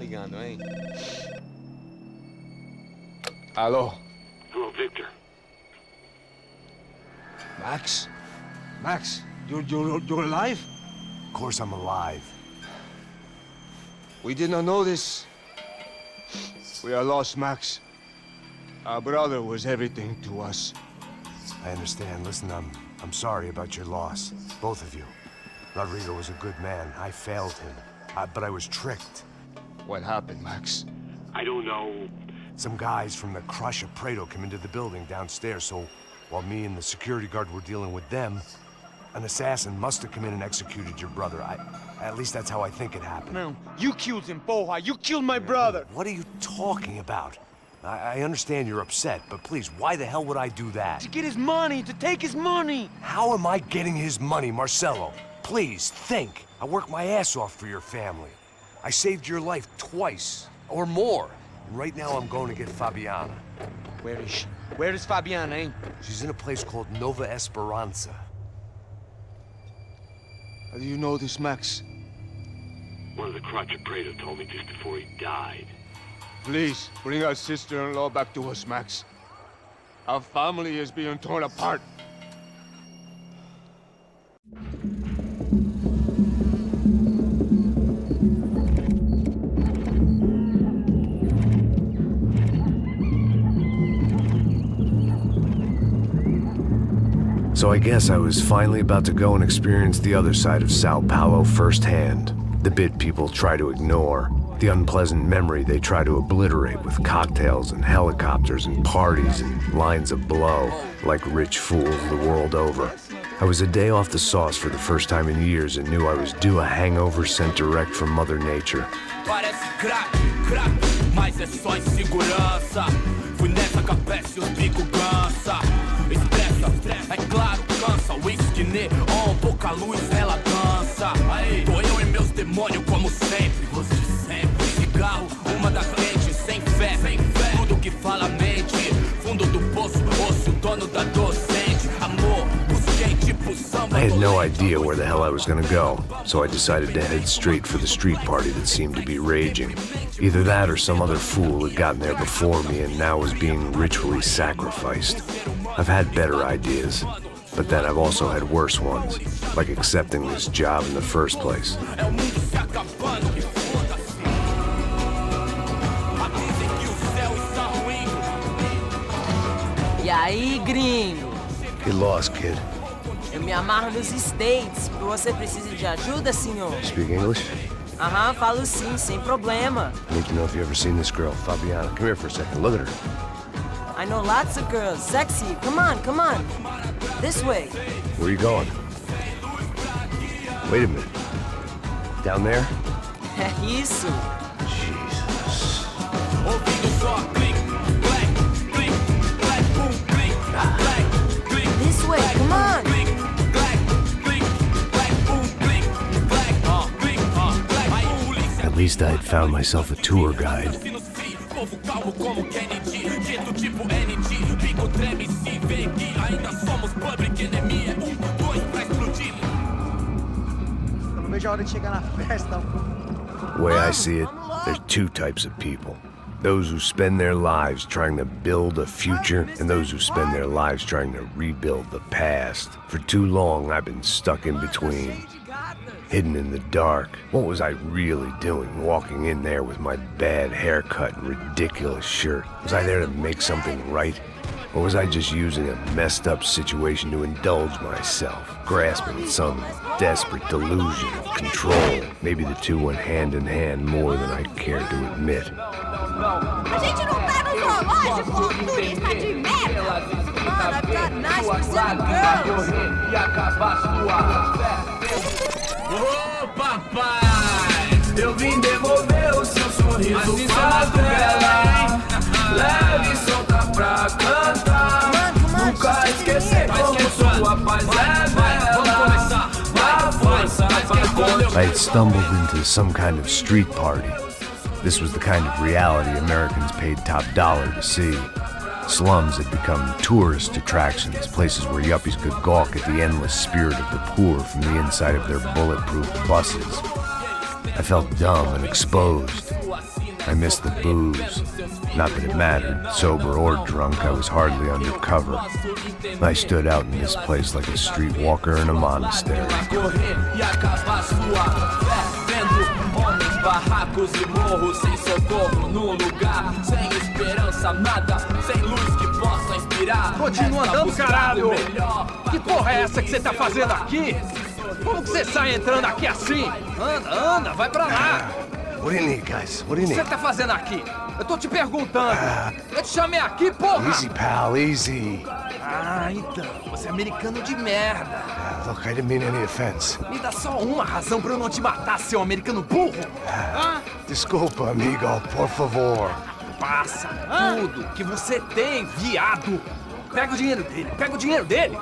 ligando, hein? Alô? Hello, Victor. Max? Max, you're alive? Of course I'm alive. We did not know this. We are lost, Max. Our brother was everything to us. I understand. Listen, I'm sorry about your loss. Both of you. Rodrigo was a good man. I failed him. But I was tricked. What happened, Max? I don't know. Some guys from the Crush of Prado came into the building downstairs, so while me and the security guard were dealing with them, an assassin must have come in and executed your brother. At least that's how I think it happened. No, you killed him, porra. You killed my brother. What are you talking about? I understand you're upset, but please, why the hell would I do that? To get his money, to take his money. How am I getting his money, Marcelo? Please, think. I worked my ass off for your family. I saved your life twice, or more. And right now I'm going to get Fabiana. Where is she? Where is Fabiana, eh? She's in a place called Nova Esperanza. How do you know this, Max? One of the Crotch of Prado told me just before he died. Please, bring our sister-in-law back to us, Max. Our family is being torn apart. So I guess I was finally about to go and experience the other side of Sao Paulo firsthand. The bit people try to ignore. The unpleasant memory they try to obliterate with cocktails and helicopters and parties and lines of blow, like rich fools the world over. I was a day off the sauce for the first time in years and knew I was due a hangover sent direct from Mother Nature. Parece crack, crack, mas é só insegurança. Fui nessa capeste, os bico cansa. Estressa, é claro, cansa. Whisky neon, pouca luz, ela dança. Aí, tô eu e meus demônios como sempre. Gosto de sempre. Cigarro, uma da frente, sem fé. Tudo que fala mente. Fundo do poço, osso, dono da docente. Amor, busquei tipo samba. I had no idea where the hell I was gonna go, so I decided to head straight for the street party that seemed to be raging. Either that or some other fool had gotten there before me and now was being ritually sacrificed. I've had better ideas, but then I've also had worse ones, like accepting this job in the first place. E aí, gringo? Get lost, kid. Eu me amarro nos States. Você precisa de ajuda, senhor? Speak English? Aham, falo sim, sem problema. I need to know if you've ever seen this girl, Fabiana. Come here for a second. Look at her. I know lots of girls. Sexy. Come on, come on. This way. Where are you going? Wait a minute. Down there? É isso. Jesus. This way, come on. At least I had found myself a tour guide. The way I see it, there's two types of people. Those who spend their lives trying to build a future, and those who spend their lives trying to rebuild the past. For too long, I've been stuck in between. Hidden in the dark. What was I really doing walking in there with my bad haircut and ridiculous shirt? Was I there to make something right? Or was I just using a messed up situation to indulge myself, grasping at some desperate delusion of control? Maybe the two went hand in hand more than I cared to admit. A gente não tá no zoológico, turista de merda! Mano, I've got nice Brazilian girls. Ô papai, eu vim devolver o seu sorriso favela. Leve e solta pra cantar. Nunca esquecer como sua paz é bela. Na força, I had stumbled into some kind of street party. This was the kind of reality Americans paid top dollar to see. Slums had become tourist attractions, places where yuppies could gawk at the endless spirit of the poor from the inside of their bulletproof buses. I felt dumb and exposed. I missed the booze. Not that it mattered. Sober or drunk, I was hardly undercover. I stood out in this place like a streetwalker in a monastery. Barracos e morros sem socorro no lugar, sem esperança, nada, sem luz que possa inspirar. Continua andando, caralho! Que porra é essa que você tá fazendo aqui? Como que você sai entrando aqui assim? Anda, vai pra lá! What do you need, guys? What do you O que need? você tá fazendo aqui? Eu tô te perguntando. Eu te chamei aqui, porra! Easy, pal, easy. Ah, então, você é americano de merda. Look, I didn't mean any offense. Me dá só uma razão pra eu não te matar, seu americano burro. Desculpa, amigo, por favor. Passa tudo que você tem, viado. Pega o dinheiro dele,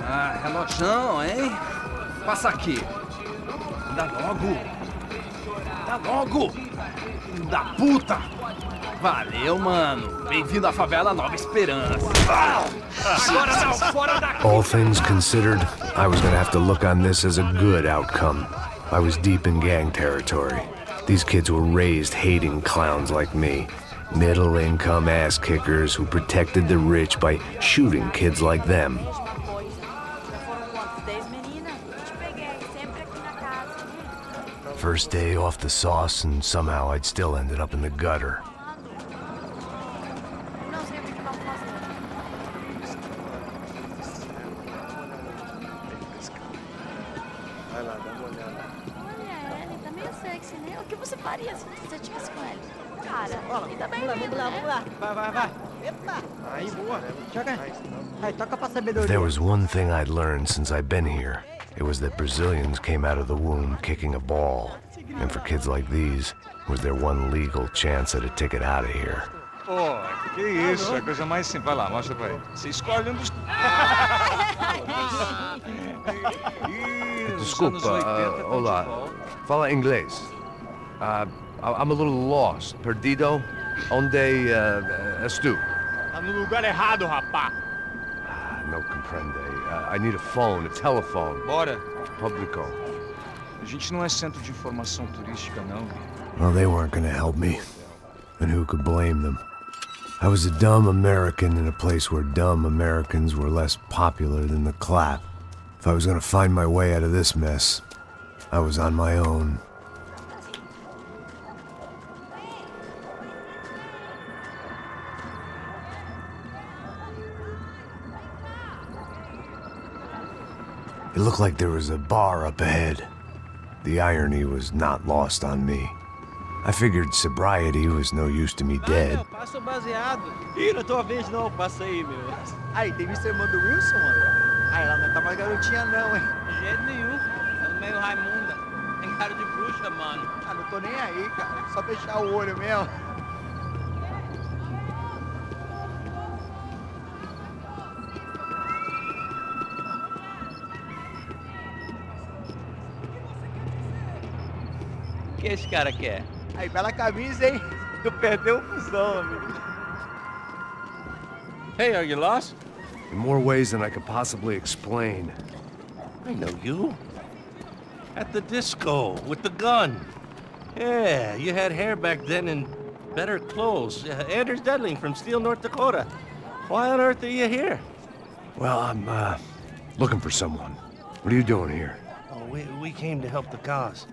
Ah, relojão, hein? Passa aqui. Dá logo. Filho da puta. Valeu, mano. Bem-vindo à favela Nova Esperança. Agora não, fora daqui. All things considered, I was gonna have to look on this as a good outcome. I was deep in gang territory. These kids were raised hating clowns like me. Middle-income ass-kickers who protected the rich by shooting kids like them. First day off the sauce, and somehow I'd still ended up in the gutter. O que você faria se você estivesse com ele? Cara, ainda bem Vamos lá. Vai. Epa! Aí, boa. Joga. Aí, toca pra sabedoria. If there was one thing I'd learned since I've been here, it was that Brazilians came out of the womb kicking a ball. And for kids like these, was their one legal chance at a ticket out of here. Pô, que isso, é a coisa mais simples. Vai lá, mostra pra ele. Você escolhe um dos... Desculpa, olá. Fala inglês. I'm a little lost. Perdido? Onde estou? Tá no lugar errado, rapá. No comprende. I need a phone, a telephone. Bora. Publico. A gente não é centro de informação turística, não. Well, they weren't gonna help me. And who could blame them? I was a dumb American in a place where dumb Americans were less popular than the clap. If I was gonna find my way out of this mess, I was on my own. It looked like there was a bar up ahead. The irony was not lost on me. I figured sobriety was no use to me dead. Passa o baseado. Ih, não é tua vez não, passa aí, meu. Aí, tem visto a irmã do Wilson, mano? Aí, ela não tá mais garotinha não, hein? De jeito nenhum. Ela é meio Raimunda. Tem cara de bruxa, mano. Ah, não tô nem aí, cara. Só fechar o olho mesmo. O que esse cara quer? Aí, bela camisa, hein? Tu perdeu o fusão, amigo. Hey, are you lost? In more ways than I could possibly explain. I know you. At the disco, with the gun. Yeah, you had hair back then and better clothes. Anders Dedling from Steele, North Dakota. Why on earth are you here? Well, I'm, looking for someone. What are you doing here? Oh, we came to help the cause.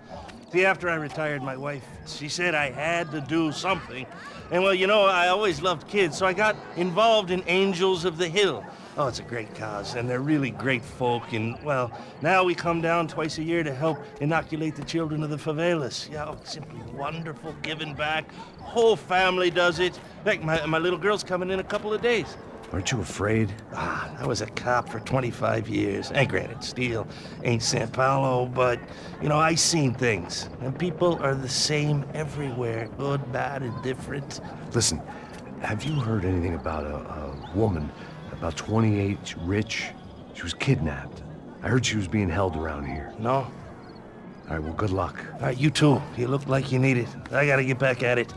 See, after I retired, my wife, she said I had to do something. And well, you know, I always loved kids, so I got involved in Angels of the Hill. Oh, it's a great cause, and they're really great folk. And, well, now we come down twice a year to help inoculate the children of the favelas. Yeah, oh, it's simply wonderful, giving back. Whole family does it. In fact, my little girl's coming in a couple of days. Aren't you afraid? I was a cop for 25 years. And granted, Steele ain't Sao Paulo, but, you know, I seen things. And people are the same everywhere, good, bad, and different. Listen, have you heard anything about a woman, about 28, rich? She was kidnapped. I heard she was being held around here. No? All right, well, good luck. All right, you too. You look like you need it. I gotta get back at it.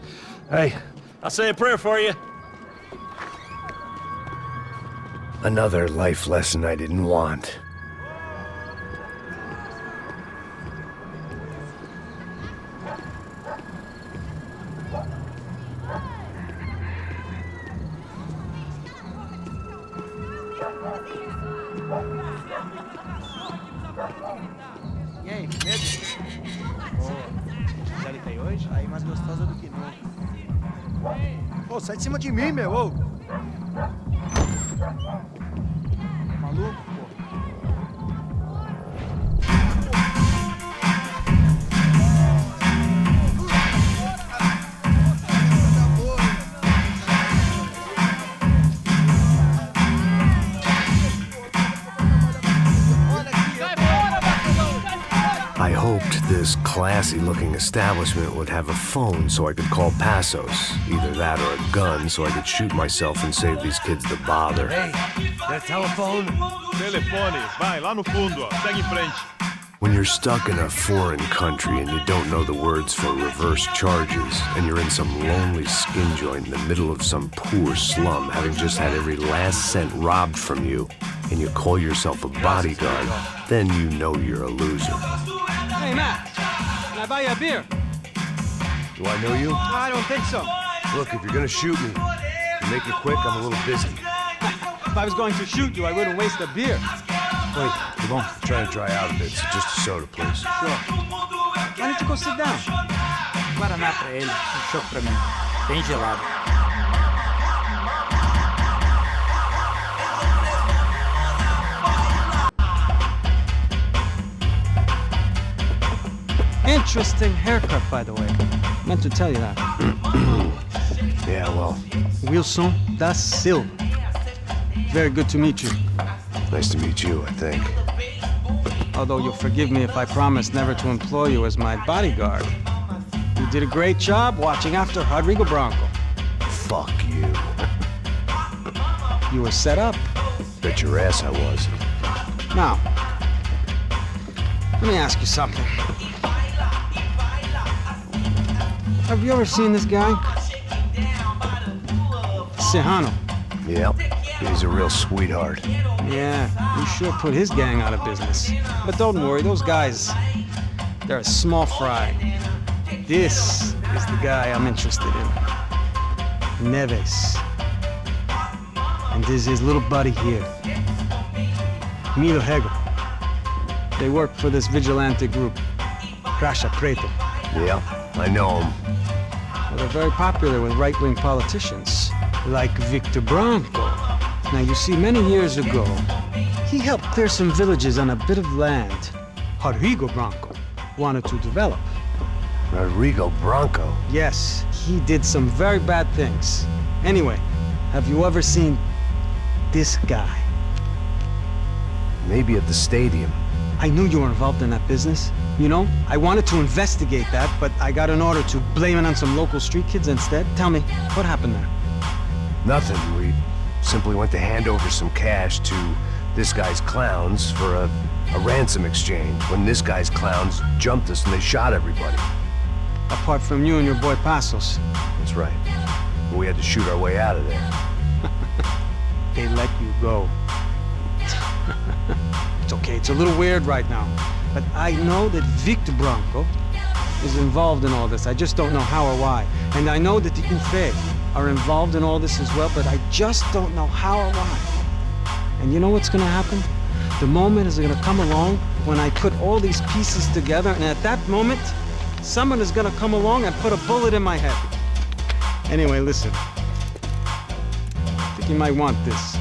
Hey, I'll say a prayer for you. Another life lesson I didn't want. E aí, medo? Boa. Já litei hoje? Aí mais gostosa do que nunca. Ô, sai de cima de mim, meu! Ô. Maluco, pô. I hoped this classy-looking establishment would have a phone so I could call Passos. Either that or a gun so I could shoot myself and save these kids the bother. Hey, that telephone? Telefone, vai, lá no fundo, ó. Segue em frente. When you're stuck in a foreign country and you don't know the words for reverse charges, and you're in some lonely skin joint in the middle of some poor slum, having just had every last cent robbed from you, and you call yourself a bodyguard, then you know you're a loser. Hey, Matt. Can I buy you a beer? Do I know you? I don't think so. Look, if you're gonna shoot me, make it quick, I'm a little busy. If I was going to shoot you, I wouldn't waste a beer. Wait, come on. I'm trying to dry out a bit, so just a soda, please. Sure. Why don't you go sit down? Guaraná pra ele, um choco pra mim. Bem gelado. Interesting haircut, by the way. Meant to tell you that. Yeah, well, Wilson da Silva. Very good to meet you. nice to meet you, I think. Although you'll forgive me if I promise never to employ you as my bodyguard. You did a great job watching after Rodrigo Bronco. Fuck you. You were set up. Bet your ass I was. Now, let me ask you something. Have you ever seen this guy? Serrano. Yep, he's a real sweetheart. Yeah, you sure put his gang out of business. But don't worry, those guys, they're a small fry. This is the guy I'm interested in. Neves. And this is his little buddy here. Milo Hegel. They work for this vigilante group, Crasha Preto. Yeah, I know him. Well, they're very popular with right-wing politicians, like Victor Bronco. Now, you see, many years ago, he helped clear some villages on a bit of land Rodrigo Bronco wanted to develop. Rodrigo Bronco? Yes, he did some very bad things. Anyway, have you ever seen this guy? Maybe at the stadium. I knew you were involved in that business. You know, I wanted to investigate that, but I got an order to blame it on some local street kids instead. Tell me, what happened there? Nothing. We simply went to hand over some cash to this guy's clowns for a ransom exchange when this guy's clowns jumped us and they shot everybody. Apart from you and your boy Passos. That's right. We had to shoot our way out of there. They let you go. It's okay, it's a little weird right now. But I know that Victor Bronco is involved in all this. I just don't know how or why. And I know that the UFE are involved in all this as well, but I just don't know how or why. And you know what's gonna happen? The moment is gonna come along when I put all these pieces together, and at that moment, someone is gonna come along and put a bullet in my head. Anyway, listen. I think you might want this.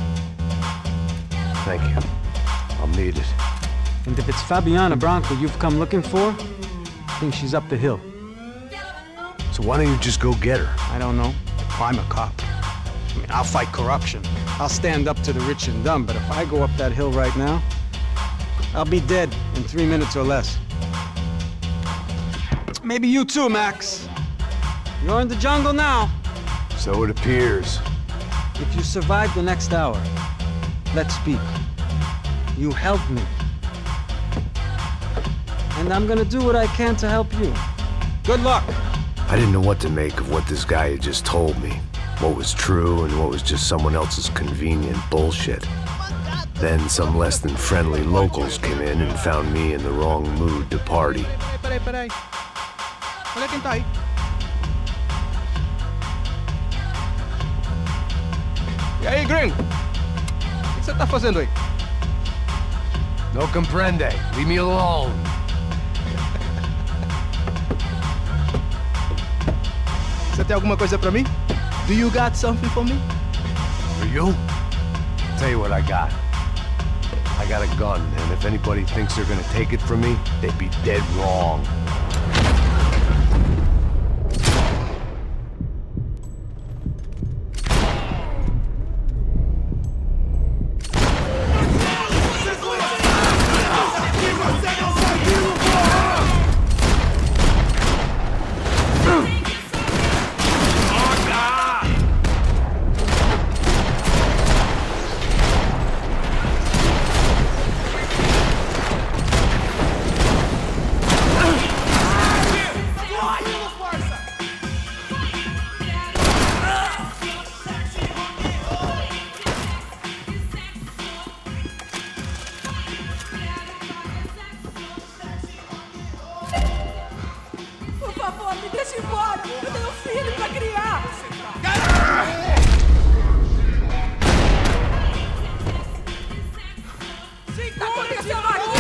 Thank you. I'll need it. And if it's Fabiana Bronco you've come looking for, I think she's up the hill. So why don't you just go get her? I don't know. I'm a cop. I mean, I'll fight corruption. I'll stand up to the rich and dumb, but if I go up that hill right now, I'll be dead in 3 minutes or less. Maybe you too, Max. You're in the jungle now. So it appears. If you survive the next hour, let's speak. You helped me. And I'm gonna do what I can to help you. Good luck. I didn't know what to make of what this guy had just told me. What was true and what was just someone else's convenient bullshit. Then some less than friendly locals came in and found me in the wrong mood to party. Peraí. Olha quem tá aí. E aí, gringo? você tá fazendo aí? No comprende. Leave me alone. Você tem alguma coisa pra mim? Do you got something for me? For you? Tell you what I got. I got a gun, and if anybody thinks they're gonna take it from me, they'd be dead wrong. Por favor, me deixe embora. Eu tenho um filho pra criar. Tá acontecendo aqui?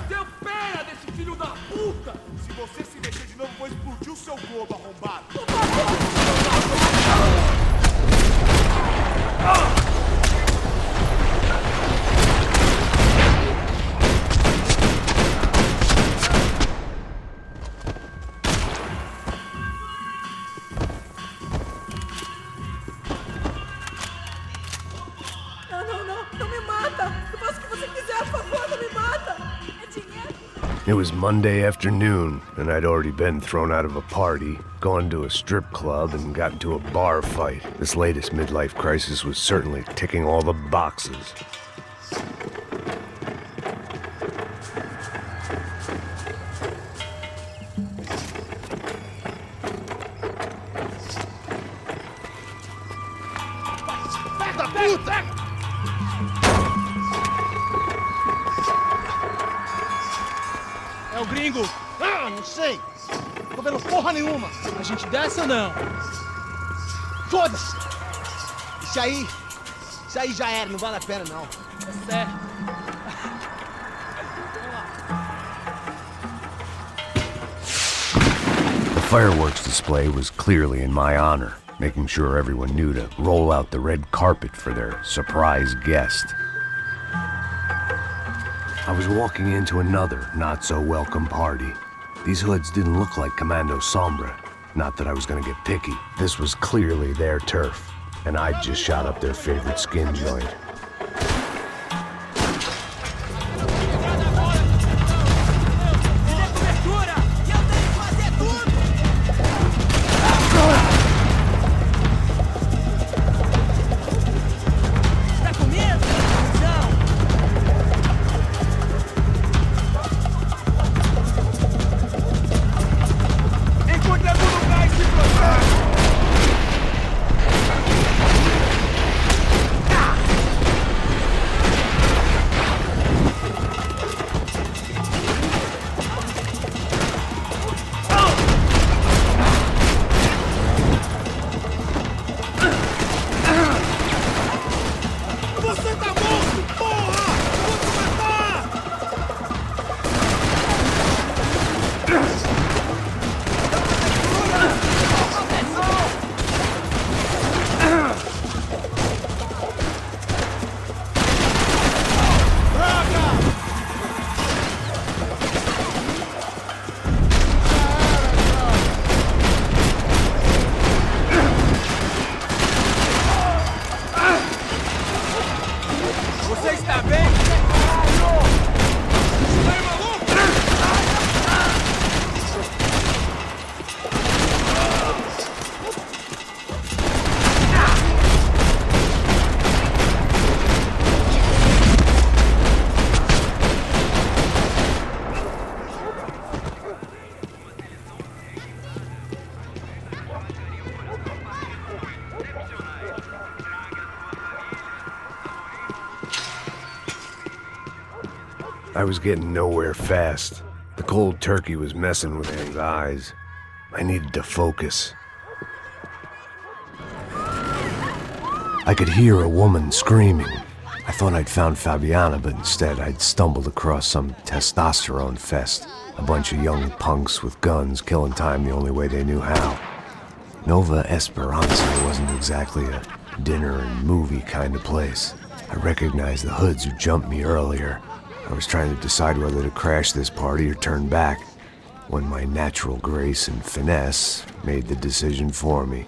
Deu pena desse filho da puta! Se você se mexer de novo, vou explodir o seu globo arrombado. Por favor. Não me mata! Eu faço o que você quiser, por favor, não me mata! É dinheiro! It was Monday afternoon, and I'd already been thrown out of a party, gone to a strip club, and got into a bar fight. This latest midlife crisis was certainly ticking all the boxes. É o gringo! Ah, não sei! Tô vendo porra nenhuma! A gente desce ou não? Foda-se! Isso aí já era, não vale a pena não. Tá certo. The fireworks display was clearly in my honor, making sure everyone knew to roll out the red carpet for their surprise guest. I was walking into another not-so-welcome party. These hoods didn't look like Commando Sombra. Not that I was gonna get picky. This was clearly their turf, and I'd just shot up their favorite skin joint. I was getting nowhere fast. The cold turkey was messing with his eyes. I needed to focus. I could hear a woman screaming. I thought I'd found Fabiana, but instead I'd stumbled across some testosterone fest. A bunch of young punks with guns killing time the only way they knew how. Nova Esperanza wasn't exactly a dinner and movie kind of place. I recognized the hoods who jumped me earlier. I was trying to decide whether to crash this party or turn back, when my natural grace and finesse made the decision for me.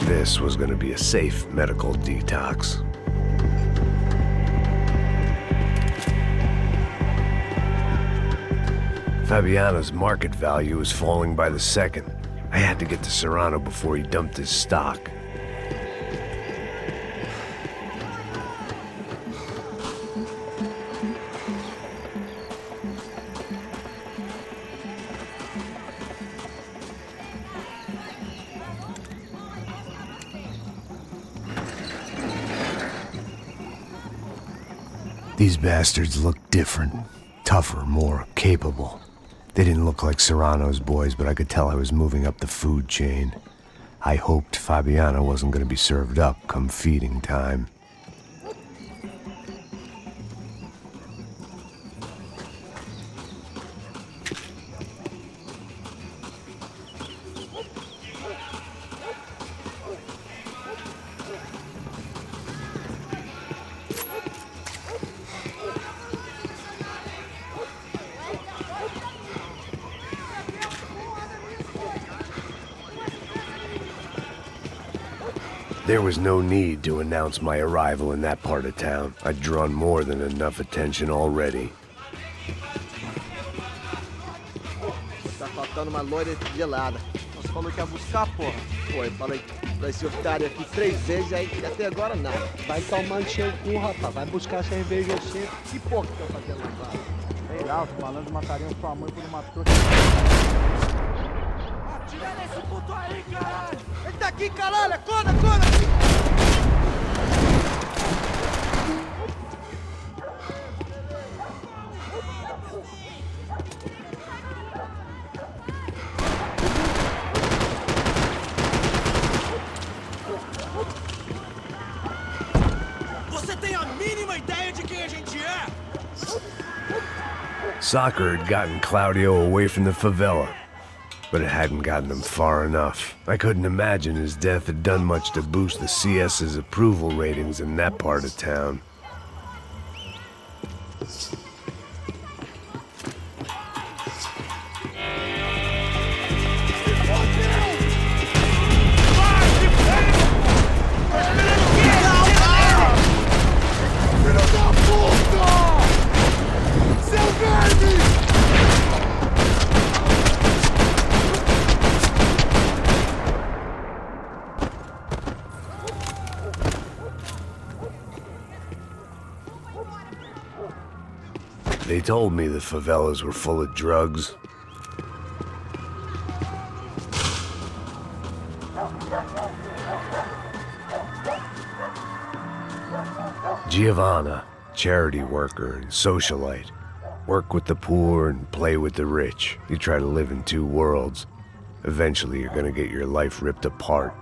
This was going to be a safe medical detox. Fabiana's market value was falling by the second. I had to get to Serrano before he dumped his stock. These bastards looked different, tougher, more capable. They didn't look like Serrano's boys, but I could tell I was moving up the food chain. I hoped Fabiana wasn't going to be served up come feeding time. There was no need to announce my arrival in that part of town. I'd drawn more than enough attention already. Tá faltando uma loira gelada. Você falou que ia buscar, porra. Foi, falei pra esse otário aqui 3 vezes aí e até agora nada. Vai tomar no seu cu, rapaz. Vai buscar cerveja sempre. Que porra que tá fazendo lá? Sei lá, os malandros matariam sua mãe por uma trouxa. Atira nesse puto aí, caralho! Ele tá aqui, caralho! Acorda, acorda! Você tem a mínima ideia de quem a gente é? Soccer had gotten Claudio away from the favela, but it hadn't gotten him far enough. I couldn't imagine his death had done much to boost the CS's approval ratings in that part of town. They told me the favelas were full of drugs. Giovanna, charity worker and socialite. Work with the poor and play with the rich. You try to live in 2 worlds. Eventually you're gonna get your life ripped apart.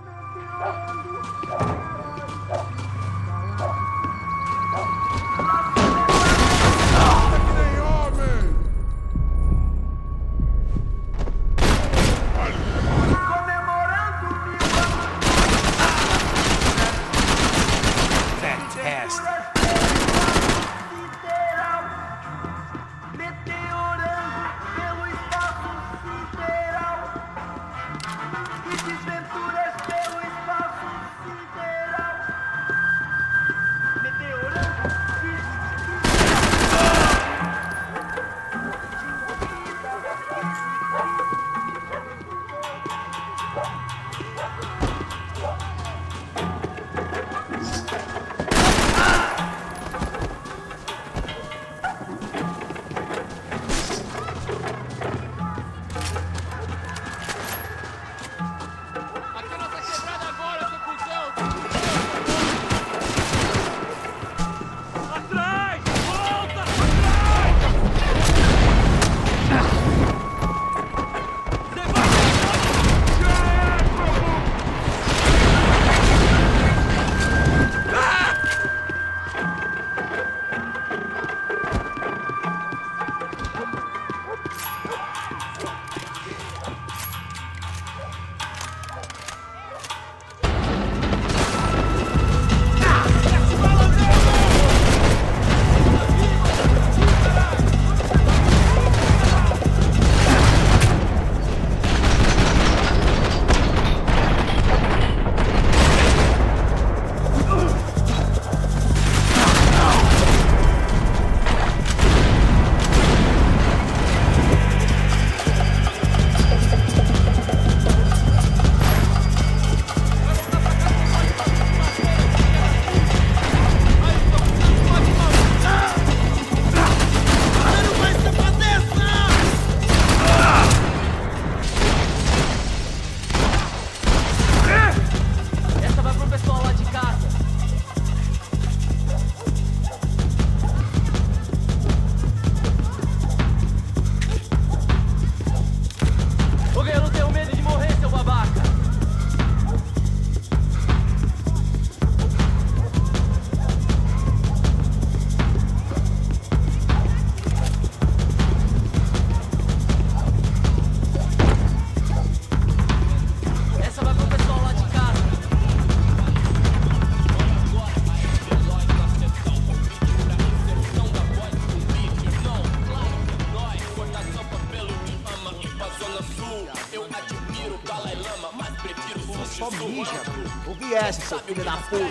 essa, seu filho da puta?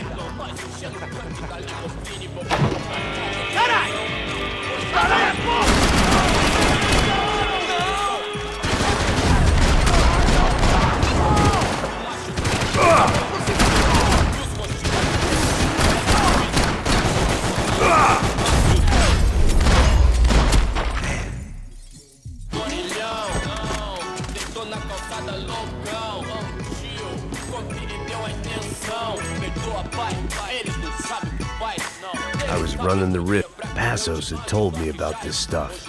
Caralho! Caralho, porra! I was running the rip. Passos had told me about this stuff.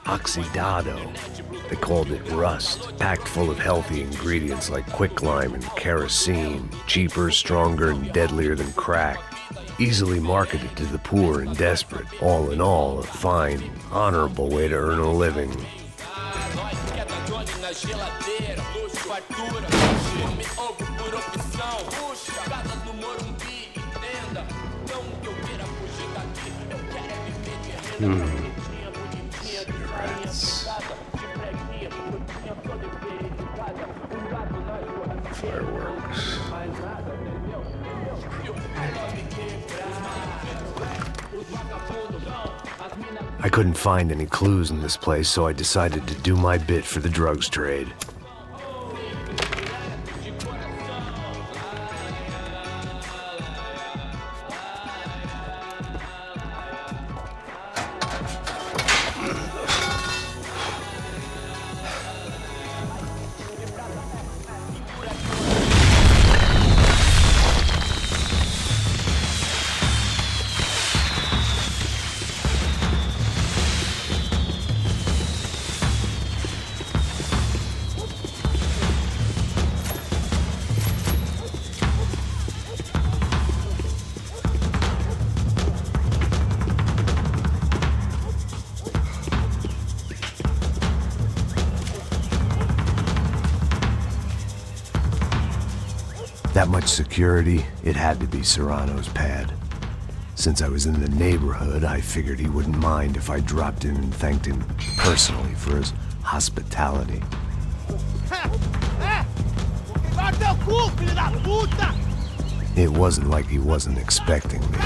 Oxidado. They called it rust, packed full of healthy ingredients like quicklime and kerosene, cheaper, stronger, and deadlier than crack. Easily marketed to the poor and desperate. All in all, a fine, honorable way to earn a living. Cigarettes. Fireworks. I couldn't find any clues in this place, so I decided to do my bit for the drugs trade. That much security, it had to be Serrano's pad. Since I was in the neighborhood, I figured he wouldn't mind if I dropped in and thanked him personally for his hospitality. It wasn't like he wasn't expecting me.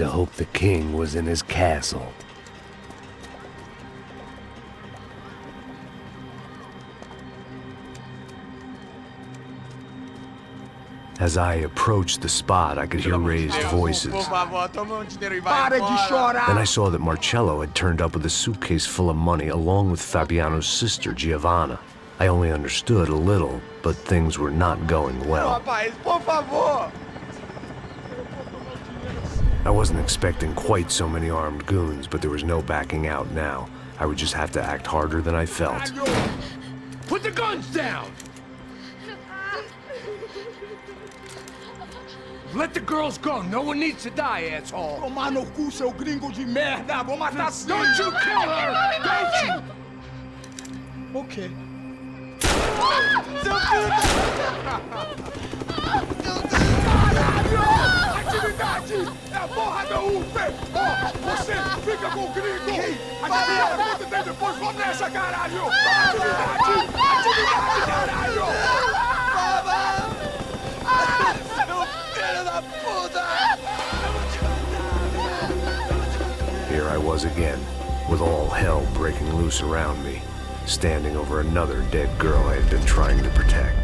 to hope the king was in his castle. As I approached the spot, I could hear raised voices. Then I saw that Marcello had turned up with a suitcase full of money along with Fabiano's sister, Giovanna. I only understood a little, but things were not going well. I wasn't expecting quite so many armed goons, but there was no backing out now. I would just have to act harder than I felt. Put the guns down! Let the girls go. No one needs to die, asshole. Tomar no cu, seu gringo de merda! Vou matar sim! Don't you kill her! Don't you! Ok. Caralho! Atividade! É a porra da UP! Ó, você fica com o gringo! Atividade, quanto tem depois? Vamos nessa, caralho! Atividade! Atividade, caralho! Here I was again, with all hell breaking loose around me, standing over another dead girl I had been trying to protect.